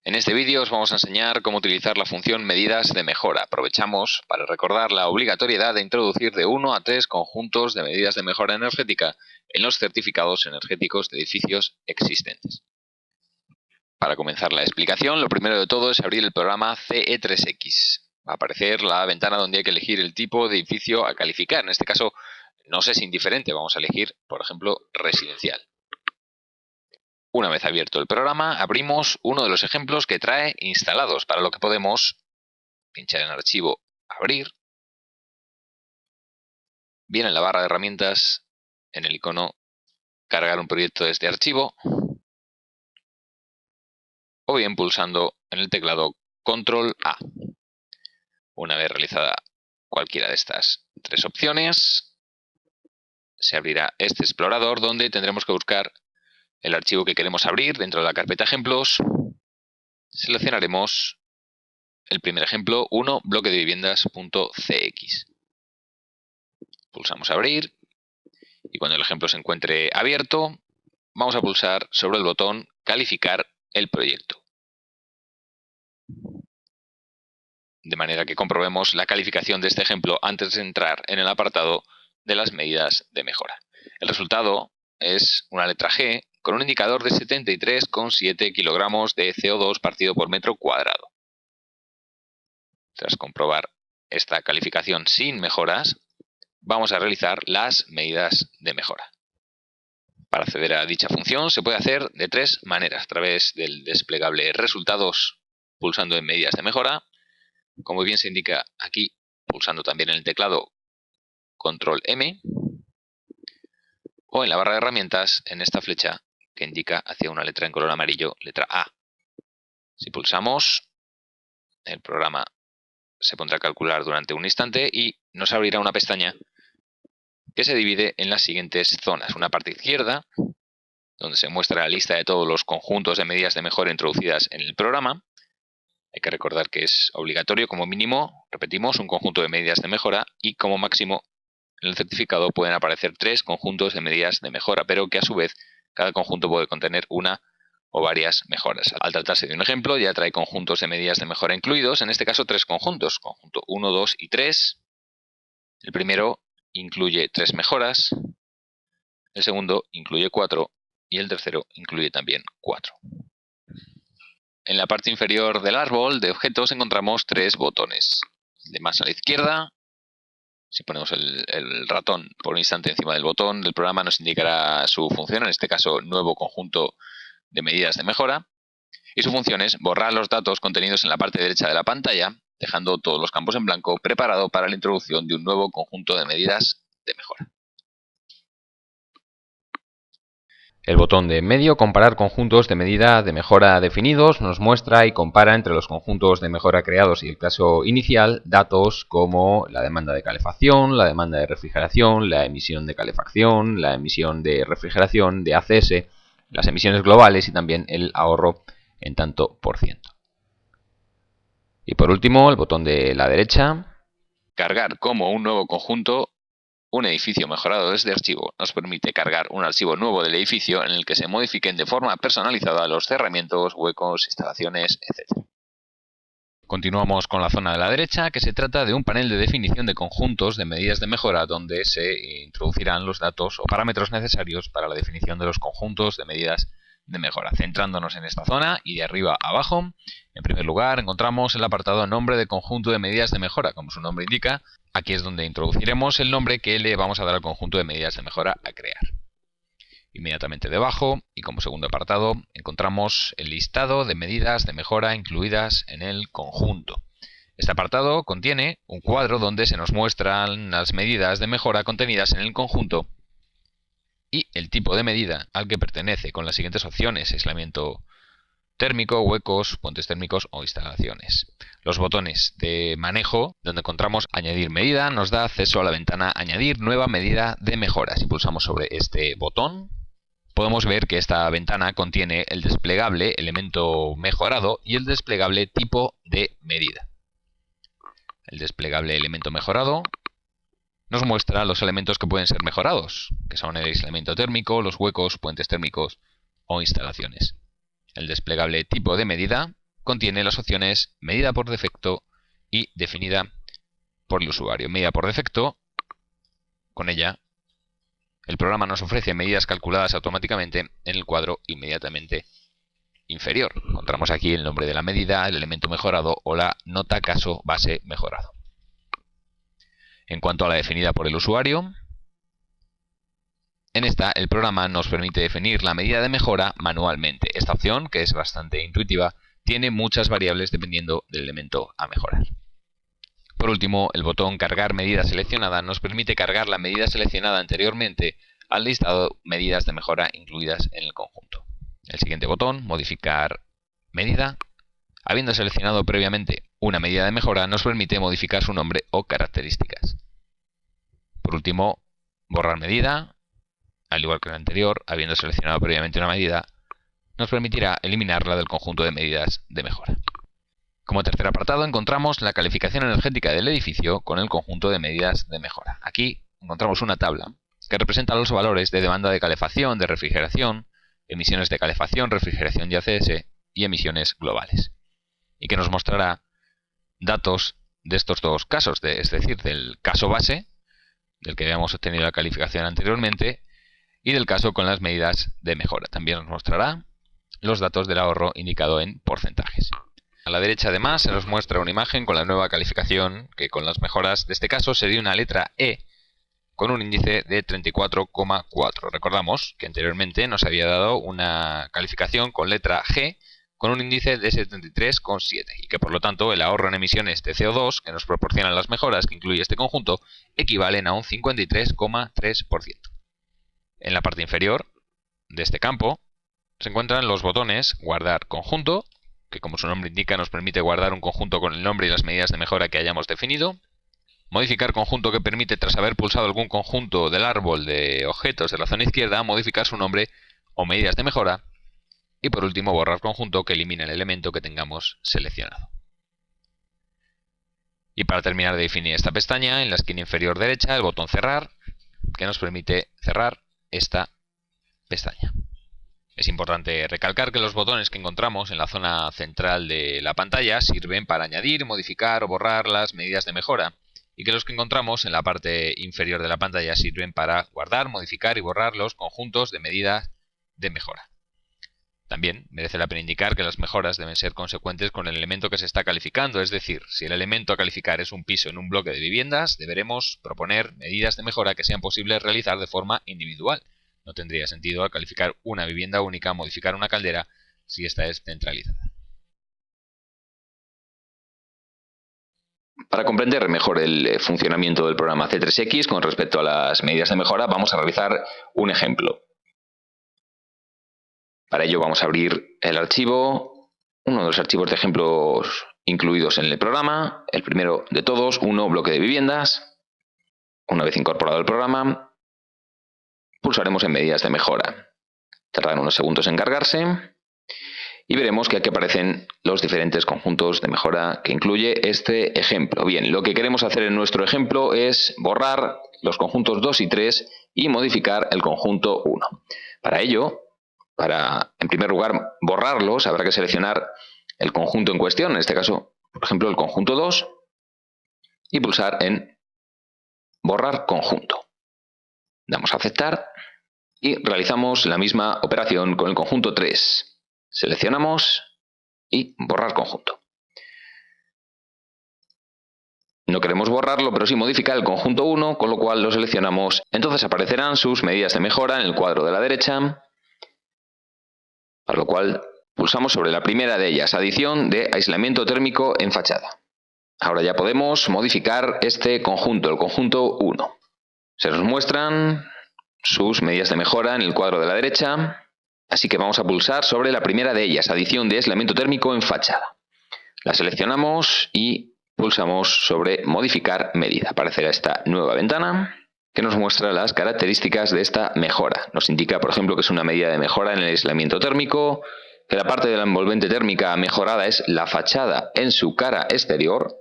En este vídeo os vamos a enseñar cómo utilizar la función medidas de mejora. Aprovechamos para recordar la obligatoriedad de introducir de 1 a 3 conjuntos de medidas de mejora energética en los certificados energéticos de edificios existentes. Para comenzar la explicación, lo primero de todo es abrir el programa CE3X. Va a aparecer la ventana donde hay que elegir el tipo de edificio a calificar. En este caso, nos es indiferente, vamos a elegir, por ejemplo, residencial. Una vez abierto el programa, abrimos uno de los ejemplos que trae instalados, para lo que podemos pinchar en Archivo, Abrir. Bien en la barra de herramientas, en el icono Cargar un proyecto desde archivo, o bien pulsando en el teclado Control A. Una vez realizada cualquiera de estas tres opciones, se abrirá este explorador donde tendremos que buscar el archivo que queremos abrir dentro de la carpeta ejemplos. Seleccionaremos el primer ejemplo, 1 bloque de viviendas.cx. Pulsamos abrir y cuando el ejemplo se encuentre abierto, vamos a pulsar sobre el botón calificar el proyecto. De manera que comprobemos la calificación de este ejemplo antes de entrar en el apartado de las medidas de mejora. El resultado es una letra G con un indicador de 73,7 kilogramos de CO2 partido por metro cuadrado. Tras comprobar esta calificación sin mejoras, vamos a realizar las medidas de mejora. Para acceder a dicha función se puede hacer de tres maneras: a través del desplegable resultados pulsando en medidas de mejora, como bien se indica aquí pulsando también en el teclado Control M, o en la barra de herramientas en esta flecha que indica hacia una letra en color amarillo, letra A. Si pulsamos, el programa se pondrá a calcular durante un instante y nos abrirá una pestaña que se divide en las siguientes zonas. Una parte izquierda, donde se muestra la lista de todos los conjuntos de medidas de mejora introducidas en el programa. Hay que recordar que es obligatorio, como mínimo, repetimos, un conjunto de medidas de mejora y como máximo en el certificado pueden aparecer 3 conjuntos de medidas de mejora, pero que a su vez cada conjunto puede contener una o varias mejoras. Al tratarse de un ejemplo, ya trae conjuntos de medidas de mejora incluidos, en este caso 3 conjuntos, conjunto 1, 2 y 3. El primero incluye 3 mejoras, el segundo incluye 4 y el tercero incluye también 4. En la parte inferior del árbol de objetos encontramos 3 botones. De más a la izquierda, si ponemos el ratón por un instante encima del botón del programa, nos indicará su función, en este caso nuevo conjunto de medidas de mejora. Y su función es borrar los datos contenidos en la parte derecha de la pantalla, dejando todos los campos en blanco, preparado para la introducción de un nuevo conjunto de medidas de mejora. El botón de en medio, comparar conjuntos de medida de mejora definidos, nos muestra y compara entre los conjuntos de mejora creados y el caso inicial datos como la demanda de calefacción, la demanda de refrigeración, la emisión de calefacción, la emisión de refrigeración, de ACS, las emisiones globales y también el ahorro en tanto por ciento. Y por último, el botón de la derecha, cargar como un nuevo conjunto. Un edificio mejorado desde archivo nos permite cargar un archivo nuevo del edificio en el que se modifiquen de forma personalizada los cerramientos, huecos, instalaciones, etc. Continuamos con la zona de la derecha, que se trata de un panel de definición de conjuntos de medidas de mejora donde se introducirán los datos o parámetros necesarios para la definición de los conjuntos de medidas de mejora. Centrándonos en esta zona y de arriba a abajo, en primer lugar encontramos el apartado nombre de conjunto de medidas de mejora. Como su nombre indica, aquí es donde introduciremos el nombre que le vamos a dar al conjunto de medidas de mejora a crear. Inmediatamente debajo, y como segundo apartado, encontramos el listado de medidas de mejora incluidas en el conjunto. Este apartado contiene un cuadro donde se nos muestran las medidas de mejora contenidas en el conjunto y el tipo de medida al que pertenece, con las siguientes opciones: aislamiento térmico, huecos, puentes térmicos o instalaciones. Los botones de manejo, donde encontramos añadir medida, nos da acceso a la ventana añadir nueva medida de mejora. Si pulsamos sobre este botón, podemos ver que esta ventana contiene el desplegable elemento mejorado y el desplegable tipo de medida. El desplegable elemento mejorado nos muestra los elementos que pueden ser mejorados, que son el aislamiento térmico, los huecos, puentes térmicos o instalaciones. El desplegable tipo de medida contiene las opciones medida por defecto y definida por el usuario. Medida por defecto, con ella el programa nos ofrece medidas calculadas automáticamente en el cuadro inmediatamente inferior. Encontramos aquí el nombre de la medida, el elemento mejorado o la nota caso base mejorado. En cuanto a la definida por el usuario, en esta el programa nos permite definir la medida de mejora manualmente. Esta opción, que es bastante intuitiva, tiene muchas variables dependiendo del elemento a mejorar. Por último, el botón Cargar medida seleccionada nos permite cargar la medida seleccionada anteriormente al listado medidas de mejora incluidas en el conjunto. El siguiente botón, Modificar medida, habiendo seleccionado previamente una medida de mejora, nos permite modificar su nombre o características. Por último, Borrar medida, al igual que el anterior, habiendo seleccionado previamente una medida, nos permitirá eliminarla del conjunto de medidas de mejora. Como tercer apartado encontramos la calificación energética del edificio con el conjunto de medidas de mejora. Aquí encontramos una tabla que representa los valores de demanda de calefacción, de refrigeración, emisiones de calefacción, refrigeración y ACS y emisiones globales. Y que nos mostrará datos de estos dos casos, es decir, del caso base, del que habíamos obtenido la calificación anteriormente, y del caso con las medidas de mejora. También nos mostrará los datos del ahorro indicado en porcentajes. A la derecha además se nos muestra una imagen con la nueva calificación que con las mejoras de este caso sería una letra E con un índice de 34,4. Recordamos que anteriormente nos había dado una calificación con letra G con un índice de 73,7 y que por lo tanto el ahorro en emisiones de CO2 que nos proporcionan las mejoras que incluye este conjunto equivalen a un 53,3%. En la parte inferior de este campo se encuentran los botones Guardar conjunto, que como su nombre indica nos permite guardar un conjunto con el nombre y las medidas de mejora que hayamos definido. Modificar conjunto, que permite, tras haber pulsado algún conjunto del árbol de objetos de la zona izquierda, modificar su nombre o medidas de mejora. Y por último, borrar conjunto, que elimina el elemento que tengamos seleccionado. Y para terminar de definir esta pestaña, en la esquina inferior derecha, el botón cerrar, que nos permite cerrar esta pestaña. Es importante recalcar que los botones que encontramos en la zona central de la pantalla sirven para añadir, modificar o borrar las medidas de mejora, y que los que encontramos en la parte inferior de la pantalla sirven para guardar, modificar y borrar los conjuntos de medidas de mejora. También merece la pena indicar que las mejoras deben ser consecuentes con el elemento que se está calificando, es decir, si el elemento a calificar es un piso en un bloque de viviendas, deberemos proponer medidas de mejora que sean posibles realizar de forma individual. No tendría sentido al calificar una vivienda única modificar una caldera si esta es centralizada. Para comprender mejor el funcionamiento del programa C3X con respecto a las medidas de mejora, vamos a realizar un ejemplo. Para ello vamos a abrir el archivo, uno de los archivos de ejemplos incluidos en el programa, el primero de todos, bloque de viviendas. Una vez incorporado el programa, pulsaremos en medidas de mejora. Tardarán unos segundos en cargarse y veremos que aquí aparecen los diferentes conjuntos de mejora que incluye este ejemplo. Bien, lo que queremos hacer en nuestro ejemplo es borrar los conjuntos 2 y 3 y modificar el conjunto 1. Para ello, en primer lugar borrarlos, habrá que seleccionar el conjunto en cuestión, en este caso, por ejemplo, el conjunto 2, y pulsar en Borrar conjunto. Damos a aceptar y realizamos la misma operación con el conjunto 3. Seleccionamos y borrar conjunto. No queremos borrarlo, pero sí modificar el conjunto 1, con lo cual lo seleccionamos. Entonces aparecerán sus medidas de mejora en el cuadro de la derecha, para lo cual pulsamos sobre la primera de ellas, adición de aislamiento térmico en fachada. Ahora ya podemos modificar este conjunto, el conjunto 1. Se nos muestran sus medidas de mejora en el cuadro de la derecha, así que vamos a pulsar sobre la primera de ellas, adición de aislamiento térmico en fachada. La seleccionamos y pulsamos sobre modificar medida. Aparecerá esta nueva ventana que nos muestra las características de esta mejora. Nos indica, por ejemplo, que es una medida de mejora en el aislamiento térmico, que la parte de la envolvente térmica mejorada es la fachada en su cara exterior,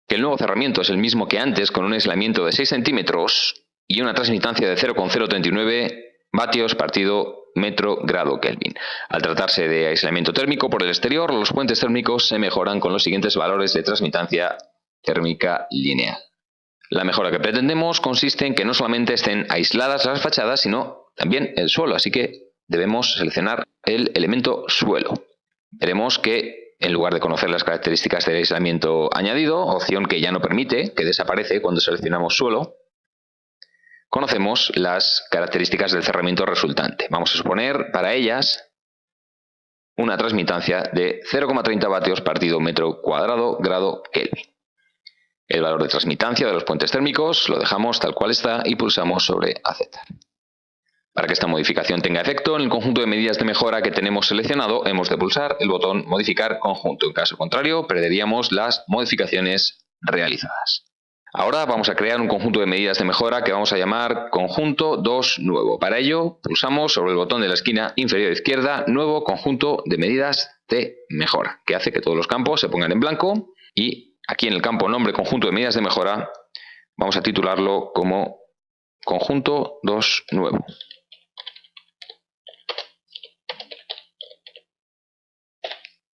que el nuevo cerramiento es el mismo que antes con un aislamiento de 6 centímetros y una transmitancia de 0,039 vatios partido metro grado Kelvin. Al tratarse de aislamiento térmico por el exterior, los puentes térmicos se mejoran con los siguientes valores de transmitancia térmica lineal. La mejora que pretendemos consiste en que no solamente estén aisladas las fachadas, sino también el suelo, así que debemos seleccionar el elemento suelo. Veremos que en lugar de conocer las características del aislamiento añadido, opción que ya no permite, que desaparece cuando seleccionamos suelo, conocemos las características del cerramiento resultante. Vamos a suponer para ellas una transmitancia de 0,30 vatios partido metro cuadrado grado Kelvin. El valor de transmitancia de los puentes térmicos lo dejamos tal cual está y pulsamos sobre aceptar. Para que esta modificación tenga efecto, en el conjunto de medidas de mejora que tenemos seleccionado hemos de pulsar el botón modificar conjunto. En caso contrario, perderíamos las modificaciones realizadas. Ahora vamos a crear un conjunto de medidas de mejora que vamos a llamar conjunto 2 nuevo. Para ello, pulsamos sobre el botón de la esquina inferior izquierda, nuevo conjunto de medidas de mejora, que hace que todos los campos se pongan en blanco y aquí en el campo nombre conjunto de medidas de mejora vamos a titularlo como conjunto 2 nuevo.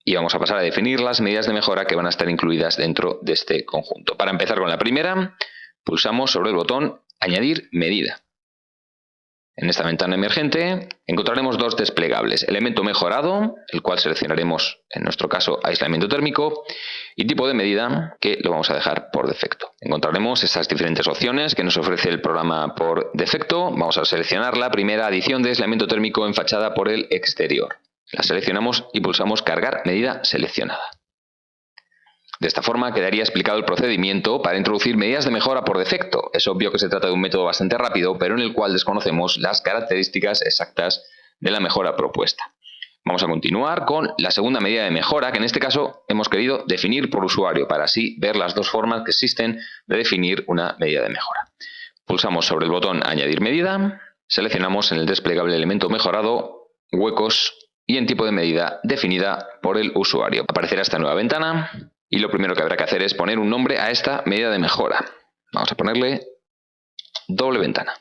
Y vamos a pasar a definir las medidas de mejora que van a estar incluidas dentro de este conjunto. Para empezar con la primera, pulsamos sobre el botón añadir medida. En esta ventana emergente encontraremos dos desplegables, elemento mejorado, el cual seleccionaremos en nuestro caso aislamiento térmico, y tipo de medida, que lo vamos a dejar por defecto. Encontraremos estas diferentes opciones que nos ofrece el programa por defecto. Vamos a seleccionar la primera, adición de aislamiento térmico en fachada por el exterior. La seleccionamos y pulsamos cargar medida seleccionada. De esta forma quedaría explicado el procedimiento para introducir medidas de mejora por defecto. Es obvio que se trata de un método bastante rápido, pero en el cual desconocemos las características exactas de la mejora propuesta. Vamos a continuar con la segunda medida de mejora, que en este caso hemos querido definir por usuario, para así ver las dos formas que existen de definir una medida de mejora. Pulsamos sobre el botón añadir medida, seleccionamos en el desplegable elemento mejorado, huecos, y en tipo de medida definida por el usuario. Aparecerá esta nueva ventana y lo primero que habrá que hacer es poner un nombre a esta medida de mejora. Vamos a ponerle doble ventana.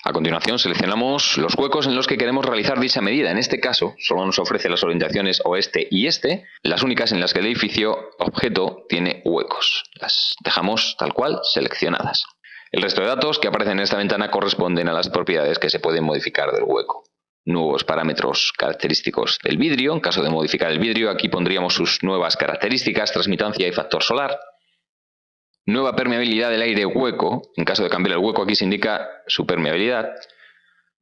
A continuación seleccionamos los huecos en los que queremos realizar dicha medida. En este caso solo nos ofrece las orientaciones oeste y este, las únicas en las que el edificio objeto tiene huecos. Las dejamos tal cual seleccionadas. El resto de datos que aparecen en esta ventana corresponden a las propiedades que se pueden modificar del hueco. Nuevos parámetros característicos del vidrio. En caso de modificar el vidrio, aquí pondríamos sus nuevas características, transmitancia y factor solar. Nueva permeabilidad del aire hueco. En caso de cambiar el hueco, aquí se indica su permeabilidad.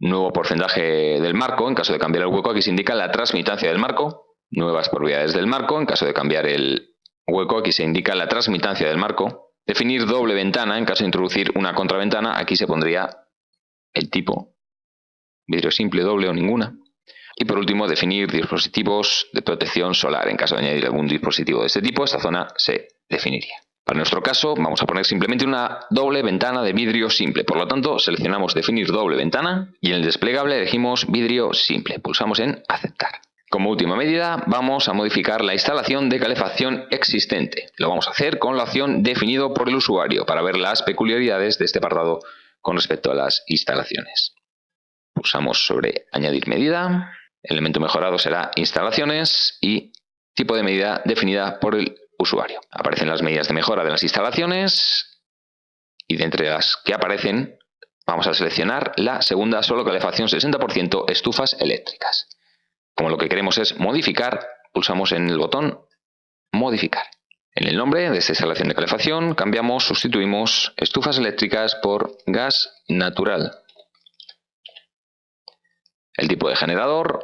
Nuevo porcentaje del marco. En caso de cambiar el hueco, aquí se indica la transmitancia del marco. Nuevas propiedades del marco. En caso de cambiar el hueco, aquí se indica la transmitancia del marco. Definir doble ventana. En caso de introducir una contraventana, aquí se pondría el tipo. Vidrio simple, doble o ninguna. Y por último, definir dispositivos de protección solar. En caso de añadir algún dispositivo de este tipo, esta zona se definiría. Para nuestro caso, vamos a poner simplemente una doble ventana de vidrio simple. Por lo tanto, seleccionamos definir doble ventana y en el desplegable elegimos vidrio simple. Pulsamos en aceptar. Como última medida, vamos a modificar la instalación de calefacción existente. Lo vamos a hacer con la opción definido por el usuario para ver las peculiaridades de este apartado con respecto a las instalaciones. Pulsamos sobre añadir medida, el elemento mejorado será instalaciones y tipo de medida definida por el usuario. Aparecen las medidas de mejora de las instalaciones y de entre las que aparecen vamos a seleccionar la segunda, solo calefacción 60%, estufas eléctricas. Como lo que queremos es modificar, pulsamos en el botón modificar. En el nombre de esta instalación de calefacción sustituimos estufas eléctricas por gas natural. El tipo de generador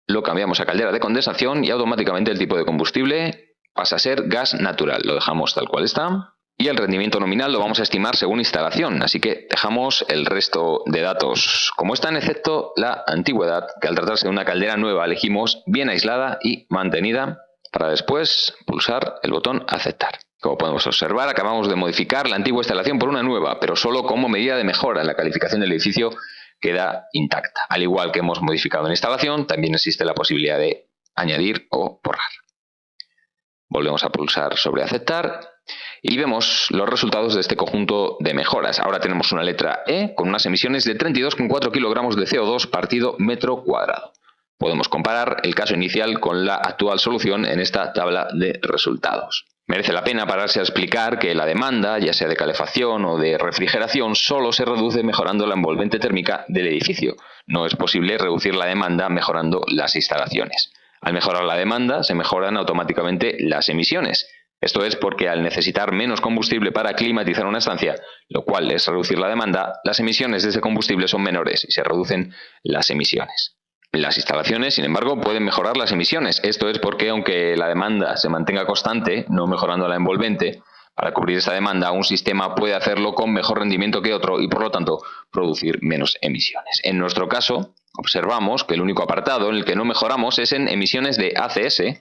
lo cambiamos a caldera de condensación y automáticamente el tipo de combustible pasa a ser gas natural. Lo dejamos tal cual está. Y el rendimiento nominal lo vamos a estimar según instalación. Así que dejamos el resto de datos como están, excepto la antigüedad, que al tratarse de una caldera nueva elegimos bien aislada y mantenida, para después pulsar el botón aceptar. Como podemos observar, acabamos de modificar la antigua instalación por una nueva, pero solo como medida de mejora. La calificación del edificio queda intacta. Al igual que hemos modificado en la instalación, también existe la posibilidad de añadir o borrar. Volvemos a pulsar sobre aceptar Y vemos los resultados de este conjunto de mejoras. Ahora tenemos una letra E con unas emisiones de 32,4 kilogramos de CO2 partido metro cuadrado. Podemos comparar el caso inicial con la actual solución en esta tabla de resultados. Merece la pena pararse a explicar que la demanda, ya sea de calefacción o de refrigeración, solo se reduce mejorando la envolvente térmica del edificio. No es posible reducir la demanda mejorando las instalaciones. Al mejorar la demanda, se mejoran automáticamente las emisiones. Esto es porque al necesitar menos combustible para climatizar una estancia, lo cual es reducir la demanda, las emisiones de ese combustible son menores y se reducen las emisiones. Las instalaciones, sin embargo, pueden mejorar las emisiones. Esto es porque, aunque la demanda se mantenga constante, no mejorando la envolvente, para cubrir esta demanda, un sistema puede hacerlo con mejor rendimiento que otro y, por lo tanto, producir menos emisiones. En nuestro caso, observamos que el único apartado en el que no mejoramos es en emisiones de ACS.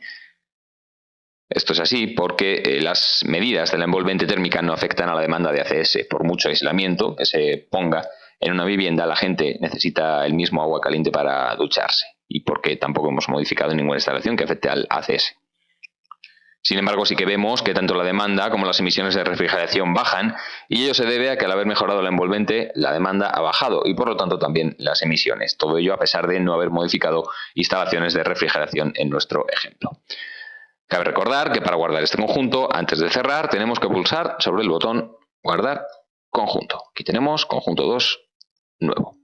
Esto es así porque las medidas de la envolvente térmica no afectan a la demanda de ACS. Por mucho aislamiento que se ponga en una vivienda, la gente necesita el mismo agua caliente para ducharse, y porque tampoco hemos modificado ninguna instalación que afecte al ACS. Sin embargo, sí que vemos que tanto la demanda como las emisiones de refrigeración bajan, y ello se debe a que al haber mejorado la envolvente, la demanda ha bajado y por lo tanto también las emisiones. Todo ello a pesar de no haber modificado instalaciones de refrigeración en nuestro ejemplo. Cabe recordar que para guardar este conjunto, antes de cerrar, tenemos que pulsar sobre el botón Guardar conjunto. Aquí tenemos conjunto 2 nuevo.